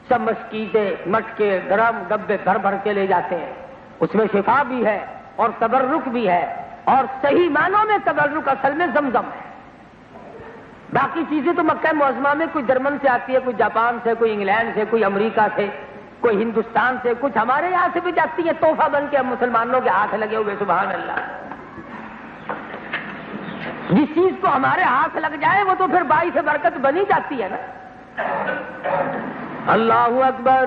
سب مسکیتیں، مٹکے، ڈرم، ڈبے بھر بھر کے لے جاتے ہیں۔ اس میں شفا بھی ہے اور تبرک بھی ہے، اور صحیح معنوں میں تبرک اصل میں زمزم ہے۔ باقی چیزیں تو مکہ معظمہ میں کوئی جرمن سے آتی ہے، کوئی جاپان سے، کوئی انگلینڈ سے، کوئی امریکہ سے، کوئی ہندوستان سے، کچھ ہمارے یہاں سے بھی جاتی ہے، تحفہ بن کے ہم مسلمانوں کے ہاتھ لگے ہوئے، سبحان اللہ۔ جس چیز کو ہمارے ہاتھ لگ جائے وہ تو پھر باعث برکت بنی جاتی ہے نا۔ اللہ اکبر۔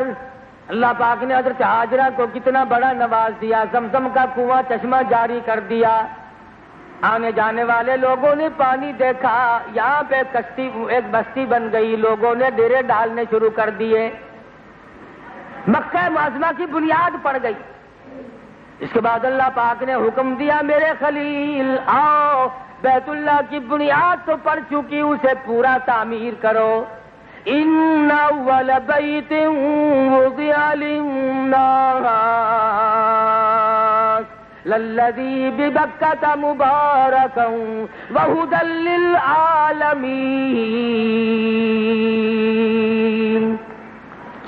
اللہ پاک نے حضرت ہاجرہ کو کتنا بڑا نواز دیا، زمزم کا کنواں چشمہ جاری کر دیا۔ آنے جانے والے لوگوں نے پانی دیکھا، یہاں پہ کشتی، ایک بستی بن گئی، لوگوں نے ڈیرے ڈالنے شروع کر دیے، مکہ معظمہ کی بنیاد پڑ گئی۔ اس کے بعد اللہ پاک نے حکم دیا، میرے خلیل آؤ، بیت اللہ کی بنیاد تو پڑ چکی، اسے پورا تعمیر کرو۔ ان اول بیت وضع للناس للذی ببکۃ مبارکا وہدی للعالمین۔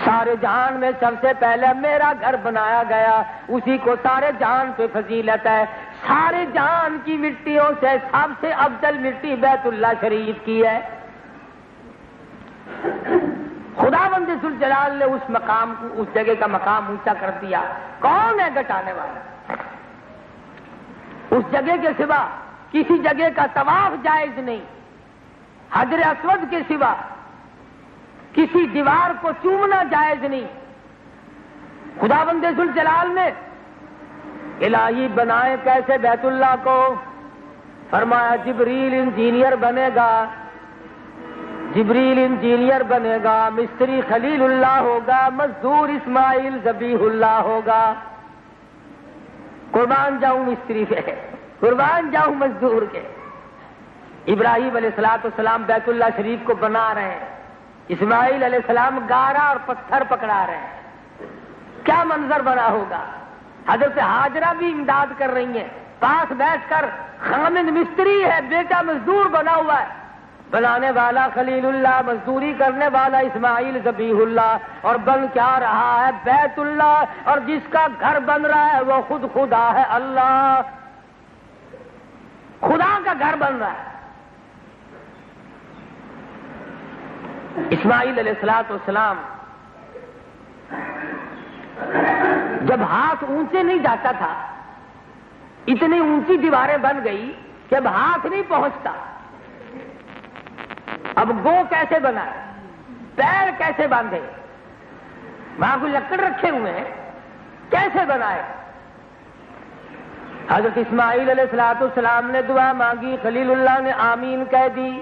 سارے جہان میں سب سے پہلے میرا گھر بنایا گیا، اسی کو سارے جہان پہ فضیلت ہے۔ سارے جہان کی مٹیوں سے سب سے افضل مٹی بیت اللہ شریف کی ہے۔ خداوند ذوالجلال نے اس مقام کو، اس جگہ کا مقام اونچا کر دیا۔ کون ہے گٹانے والا؟ اس جگہ کے سوا کسی جگہ کا طواف جائز نہیں، حجر اسود کے سوا کسی دیوار کو چومنا جائز نہیں۔ خداوند ذوالجلال نے الہی بنائے کیسے بیت اللہ کو؟ فرمایا جبریل انجینئر بنے گا، جبریل انجینئر بنے گا، مستری خلیل اللہ ہوگا، مزدور اسماعیل ذبیح اللہ ہوگا۔ قربان جاؤں مستری پہ، قربان جاؤں مزدور کے۔ ابراہیم علیہ السلام بیت اللہ شریف کو بنا رہے ہیں، اسماعیل علیہ السلام گارا اور پتھر پکڑا رہے ہیں، کیا منظر بنا ہوگا؟ حضرت ہاجرہ بھی امداد کر رہی ہیں، پاس بیٹھ کر خامد مستری ہے، بیٹا مزدور بنا ہوا ہے، بنانے والا خلیل اللہ، مزدوری کرنے والا اسماعیل ذبیح اللہ، اور بن کیا رہا ہے؟ بیت اللہ۔ اور جس کا گھر بن رہا ہے وہ خود خدا ہے، اللہ، خدا کا گھر بن رہا ہے۔ اسماعیل علیہ السلام جب ہاتھ اونچے نہیں جاتا تھا، اتنی اونچی دیواریں بن گئی کہ اب ہاتھ نہیں پہنچتا، اب گو کیسے بنائے، پیر کیسے باندھے، وہاں کوئی لکڑ رکھے ہوئے ہیں، کیسے بنائے؟ حضرت اسماعیل علیہ السلام نے دعا مانگی، خلیل اللہ نے آمین کہہ دی،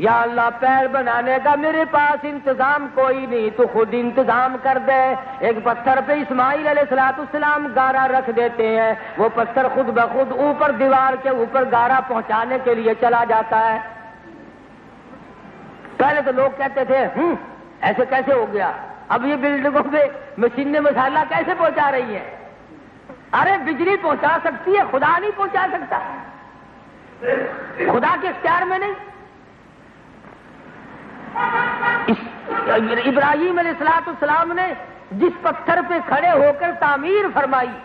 یا اللہ پیر بنانے کا میرے پاس انتظام کوئی نہیں، تو خود انتظام کر دے۔ ایک پتھر پہ اسماعیل علیہ السلام گارا رکھ دیتے ہیں، وہ پتھر خود بخود اوپر دیوار کے اوپر گارا پہنچانے کے لیے چلا جاتا ہے۔ پہلے تو لوگ کہتے تھے ایسے کیسے ہو گیا، اب یہ بلڈنگوں پہ مشینیں مسالہ کیسے پہنچا رہی ہیں؟ ارے بجلی پہنچا سکتی ہے، خدا نہیں پہنچا سکتا، خدا کے اختیار میں نہیں۔ ابراہیم علیہ السلام نے جس پتھر پہ کھڑے ہو کر تعمیر فرمائی،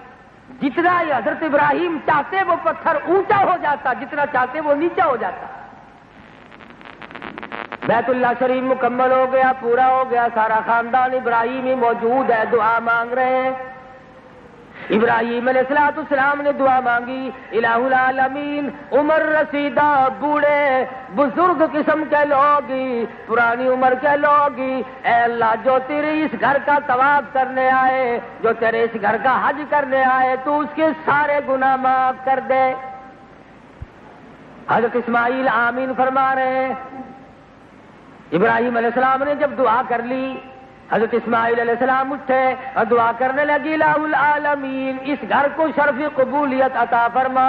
جتنا یہ حضرت ابراہیم چاہتے وہ پتھر اونچا ہو جاتا، جتنا چاہتے وہ نیچا ہو جاتا۔ بیت اللہ شریف مکمل ہو گیا، پورا ہو گیا، سارا خاندان ابراہیمی موجود ہے، دعا مانگ رہے ہیں۔ ابراہیم علیہ السلام نے دعا مانگی، الہ العالمین، عمر رسیدہ، بوڑھے بزرگ قسم کے لوگ، پرانی عمر کے لوگ، اے اللہ جو تیرے اس گھر کا طواف کرنے آئے، جو تیرے اس گھر کا حج کرنے آئے، تو اس کے سارے گناہ معاف کر دے۔ حضرت اسماعیل آمین فرما رہے ہیں۔ ابراہیم علیہ السلام نے جب دعا کر لی، حضرت اسماعیل علیہ السلام اٹھے اور دعا کرنے لگی، الہ العالمین اس گھر کو شرف قبولیت عطا فرما،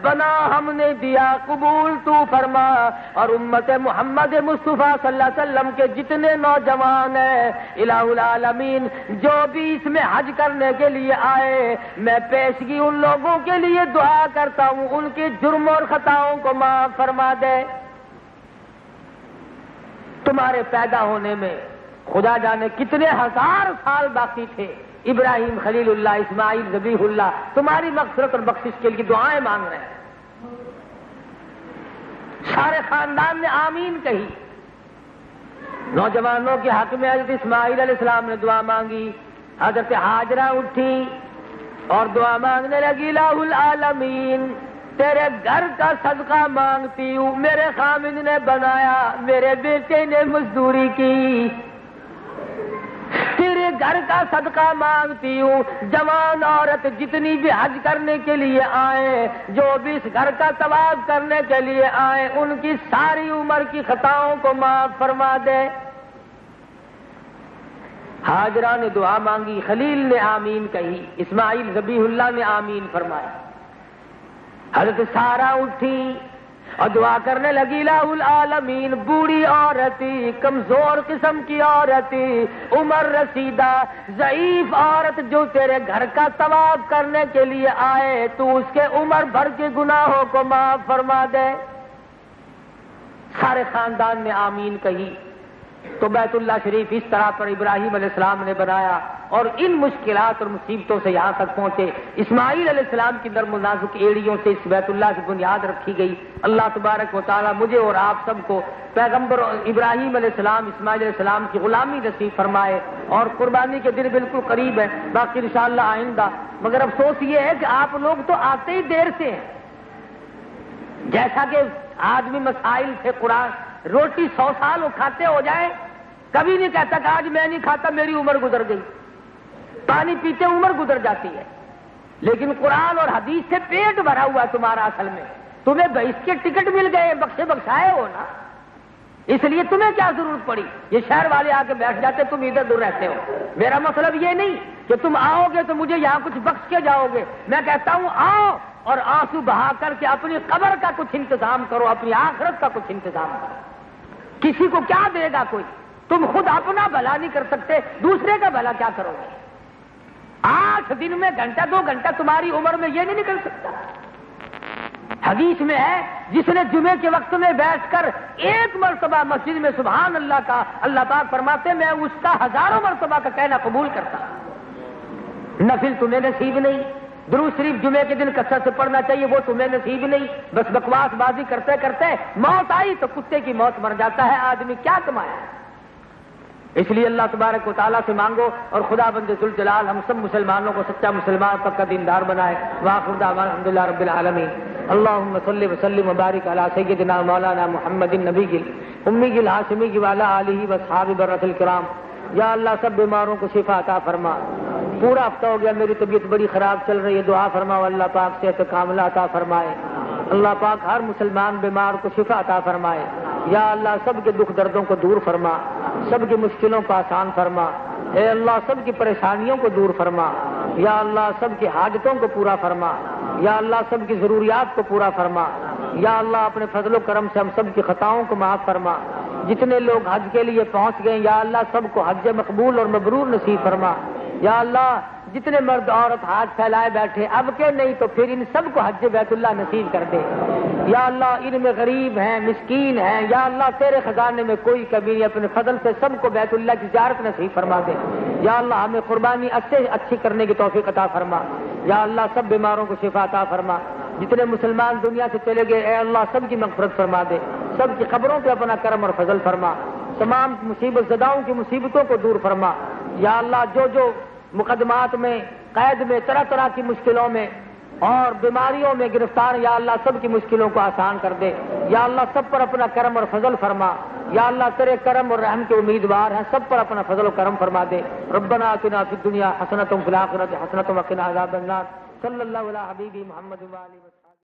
بنا ہم نے دیا، قبول تو فرما، اور امت محمد مصطفیٰ صلی اللہ علیہ وسلم کے جتنے نوجوان ہیں، الہ العالمین جو بھی اس میں حج کرنے کے لیے آئے، میں پیشگی ان لوگوں کے لیے دعا کرتا ہوں، ان کے جرم اور خطاؤں کو معاف فرما دے۔ تمہارے پیدا ہونے میں خدا جانے کتنے ہزار سال باقی تھے. ابراہیم خلیل اللہ، اسماعیل ذبیح اللہ تمہاری مغفرت اور بخشش کے لیے دعائیں مانگ رہے ہیں. سارے خاندان نے آمین کہی. نوجوانوں کے حق میں حضرت اسماعیل علیہ السلام نے دعا مانگی. حضرت ہاجرہ اٹھی اور دعا مانگنے لگی، الہ العالمین تیرے گھر کا صدقہ مانگتی ہوں، میرے خامد نے بنایا، میرے بیٹے نے مزدوری کی، تیرے گھر کا صدقہ مانگتی ہوں. جوان عورت جتنی بھی حج کرنے کے لیے آئے، جو بھی اس گھر کا طواف کرنے کے لیے آئے، ان کی ساری عمر کی خطاؤں کو معاف فرما دے. ہاجرہ نے دعا مانگی، خلیل نے آمین کہی، اسماعیل ذبیح اللہ نے آمین فرمایا. حضرت سارہ اٹھی اور دعا کرنے لگی، الہ العالمین بوڑھی عورتی، کمزور قسم کی عورتی، عمر رسیدہ ضعیف عورت جو تیرے گھر کا طواف کرنے کے لیے آئے، تو اس کے عمر بھر کے گناہوں کو معاف فرما دے. سارے خاندان نے آمین کہی. تو بیت اللہ شریف اس طرح پر ابراہیم علیہ السلام نے بنایا اور ان مشکلات اور مصیبتوں سے یہاں تک پہنچے. اسماعیل علیہ السلام کی نرم و نازک ایڑیوں سے اس بیت اللہ کی بنیاد رکھی گئی. اللہ تبارک و تعالی مجھے اور آپ سب کو پیغمبر ابراہیم علیہ السلام، اسماعیل علیہ السلام کی غلامی نصیب فرمائے. اور قربانی کے دن بالکل قریب ہے، باقی انشاءاللہ آئندہ. مگر افسوس یہ ہے کہ آپ لوگ تو آتے ہی دیر سے ہیں. جیسا کہ آدمی مسائل سے قرآن روٹی 100 سال وہ کھاتے ہو جائے، کبھی نہیں کہتا کہ آج میں نہیں کھاتا میری عمر گزر گئی. پانی پیتے عمر گزر جاتی ہے. لیکن قرآن اور حدیث سے پیٹ بھرا ہوا ہے تمہارا. اصل میں تمہیں بہشت کے ٹکٹ مل گئے، بخشے بخشائے ہو نا، اس لیے تمہیں کیا ضرورت پڑی. یہ شہر والے آ کے بیٹھ جاتے، تم ادھر دور رہتے ہو. میرا مطلب یہ نہیں کہ تم آؤ گے تو مجھے یہاں کچھ بخش کے جاؤ گے. میں کہتا ہوں آؤ اور آنسو بہا کر کے اپنی قبر کا کچھ انتظام کرو، اپنی آخرت کا کچھ انتظام کرو. کسی کو کیا دے گا کوئی؟ تم خود اپنا بھلا نہیں کر سکتے، دوسرے کا بھلا کیا کرو گے؟ 8 دن میں گھنٹہ 2 گھنٹہ تمہاری عمر میں یہ نہیں نکل سکتا. حدیث میں ہے جس نے جمعے کے وقت میں بیٹھ کر 1 مرتبہ مسجد میں سبحان اللہ کا، اللہ پاک فرماتے میں اس کا 1000 مرتبہ کا کہنا قبول کرتا. نفل تمہیں نصیب نہیں، درود شریف جمعے کے دن کثرت سے پڑھنا چاہیے، وہ تمہیں نصیب نہیں. بس بکواس بازی کرتے کرتے موت آئی تو کتے کی موت مر جاتا ہے. آدمی کیا کمایا؟ اس لیے اللہ تبارک و تعالیٰ سے مانگو اور خدا بند ذوالجلال ہم سب مسلمانوں کو سچا مسلمان پکا دیندار بنائے. وآخر دعوانا الحمدللہ رب العالمین. اللہم صلی وسلم وبارک علی سیدنا مولانا محمد النبی امی الہاشمی وعلی آلہ واصحابہ برۃ الکرام. یا اللہ سب بیماروں کو شفا عطا فرما. پورا ہفتہ ہو گیا میری طبیعت بڑی خراب چل رہی ہے، دعا فرماؤ اللہ پاک صحت کاملہ عطا فرمائے. اللہ پاک ہر مسلمان بیمار کو شفا عطا فرمائے. یا اللہ سب کے دکھ دردوں کو دور فرما، سب کی مشکلوں کو آسان فرما. اے اللہ سب کی پریشانیوں کو دور فرما. یا اللہ سب کی حاجتوں کو پورا فرما. یا اللہ سب کی ضروریات کو پورا فرما. یا اللہ اپنے فضل و کرم سے ہم سب کی خطاؤں کو معاف فرما. جتنے لوگ حج کے لیے پہنچ گئے یا اللہ سب کو حج مقبول اور مبرور نصیب فرما. یا اللہ جتنے مرد عورت ہاتھ پھیلائے بیٹھے اب کے نہیں تو پھر ان سب کو حج بیت اللہ نصیب کر دے. یا اللہ ان میں غریب ہیں، مسکین ہیں، یا اللہ تیرے خزانے میں کوئی کمی نہیں، اپنے فضل سے سب کو بیت اللہ کی زیارت نصیب فرما دے. یا اللہ ہمیں قربانی اچھی کرنے کی توفیق عطا فرما. یا اللہ سب بیماروں کو شفا عطا فرما. جتنے مسلمان دنیا سے چلے گئے اے اللہ سب کی مغفرت فرما دے. سب کی قبروں پہ اپنا کرم اور فضل فرما. تمام مصیبت زداؤں کی مصیبتوں کو دور فرما. یا اللہ جو مقدمات میں، قید میں، طرح طرح کی مشکلوں میں اور بیماریوں میں گرفتار، یا اللہ سب کی مشکلوں کو آسان کر دے. یا اللہ سب پر اپنا کرم اور فضل فرما. یا اللہ تیرے کرم اور رحم کے امیدوار ہیں، سب پر اپنا فضل و کرم فرما دے. ربنا آتنا فی الدنیا حسنۃ وفی الآخرۃ حسنۃ وقنا عذاب النار. صلی اللہ علی حبیبی محمد وآلہ وسلم.